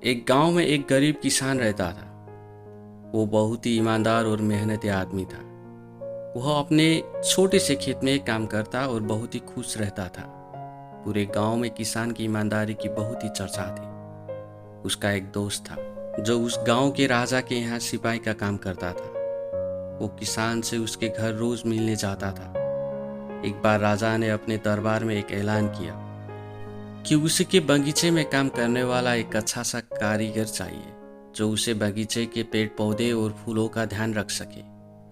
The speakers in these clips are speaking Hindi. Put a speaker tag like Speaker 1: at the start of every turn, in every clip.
Speaker 1: एक गांव में एक गरीब किसान रहता था। वो बहुत ही ईमानदार और मेहनती आदमी था। वह अपने छोटे से खेत में काम करता और बहुत ही खुश रहता था। पूरे गांव में किसान की ईमानदारी की बहुत ही चर्चा थी। उसका एक दोस्त था जो उस गांव के राजा के यहाँ सिपाही का काम करता था। वो किसान से उसके घर रोज मिलने जाता था। एक बार राजा ने अपने दरबार में एक ऐलान किया कि उसके बगीचे में काम करने वाला एक अच्छा सा कारीगर चाहिए जो उसे बगीचे के पेड़ पौधे और फूलों का ध्यान रख सके।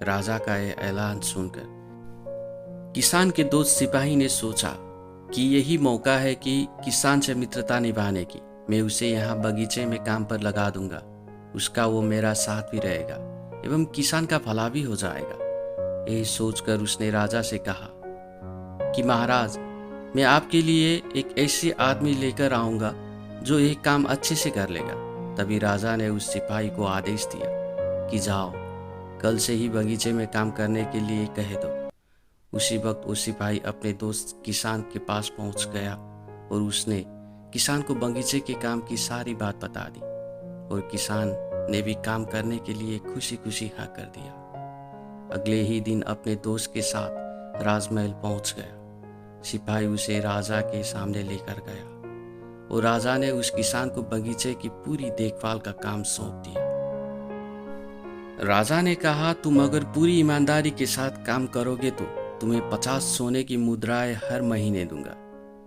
Speaker 1: राजा का यह ऐलान सुनकर किसान के दोस्त सिपाही ने सोचा कि यही मौका है कि किसान से मित्रता निभाने की। मैं उसे यहाँ बगीचे में काम पर लगा दूंगा। उसका वो मेरा साथ भी रहेगा एवं किसान का भला भी हो जाएगा। यही सोचकर उसने राजा से कहा कि महाराज, मैं आपके लिए एक ऐसे आदमी लेकर आऊंगा जो यह काम अच्छे से कर लेगा। तभी राजा ने उस सिपाही को आदेश दिया कि जाओ, कल से ही बगीचे में काम करने के लिए कह दो। उसी वक्त वो सिपाही अपने दोस्त किसान के पास पहुंच गया और उसने किसान को बगीचे के काम की सारी बात बता दी और किसान ने भी काम करने के लिए खुशी खुशी हाँ कर दिया। अगले ही दिन अपने दोस्त के साथ राजमहल पहुंच गया। सिपाही उसे राजा के सामने लेकर गया और राजा ने उस किसान को बगीचे की पूरी देखभाल का काम सौंप दिया। राजा ने कहा, तुम अगर पूरी ईमानदारी के साथ काम करोगे तो तुम्हें 50 सोने की मुद्राएं हर महीने दूंगा।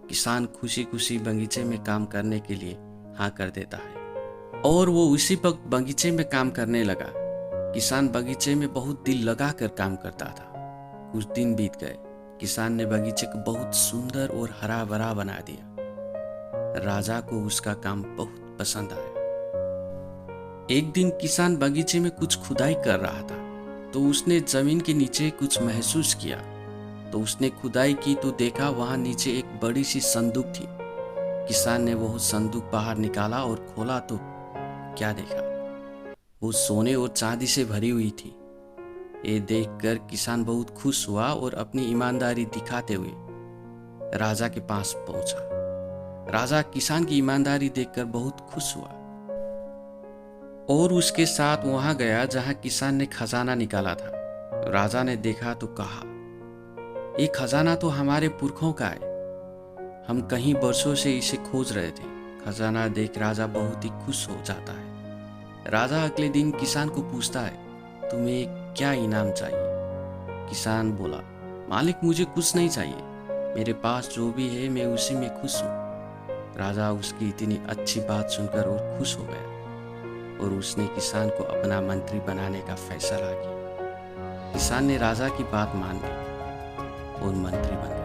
Speaker 1: किसान खुशी खुशी बगीचे में काम करने के लिए हाँ कर देता है और वो उसी वक्त बगीचे में काम करने लगा। किसान बगीचे में बहुत दिल लगाकर काम करता था। कुछ दिन बीत गए। किसान ने बगीचे को बहुत सुंदर और हरा भरा बना दिया। राजा को उसका काम बहुत पसंद आया। एक दिन किसान बगीचे में कुछ खुदाई कर रहा था तो उसने जमीन के नीचे कुछ महसूस किया। तो उसने खुदाई की तो देखा वहां नीचे एक बड़ी सी संदूक थी। किसान ने वो संदूक बाहर निकाला और खोला तो क्या देखा, वो सोने और चांदी से भरी हुई थी। ये देखकर किसान बहुत खुश हुआ और अपनी ईमानदारी दिखाते हुए राजा के पास पहुंचा। राजा किसान की ईमानदारी देखकर बहुत खुश हुआ और उसके साथ वहां गया जहां किसान ने खजाना निकाला था। राजा ने देखा तो कहा, ये खजाना तो हमारे पुरखों का है। हम कहीं वर्षों से इसे खोज रहे थे। खजाना देख राजा बहुत ही खुश हो जाता है। राजा अगले दिन किसान को पूछता है, तुम्हें क्या इनाम चाहिए? किसान बोला, मालिक, मुझे कुछ नहीं चाहिए। मेरे पास जो भी है मैं उसी में खुश हूँ। राजा उसकी इतनी अच्छी बात सुनकर और खुश हो गया और उसने किसान को अपना मंत्री बनाने का फैसला किया। किसान ने राजा की बात मान ली और मंत्री बन गया।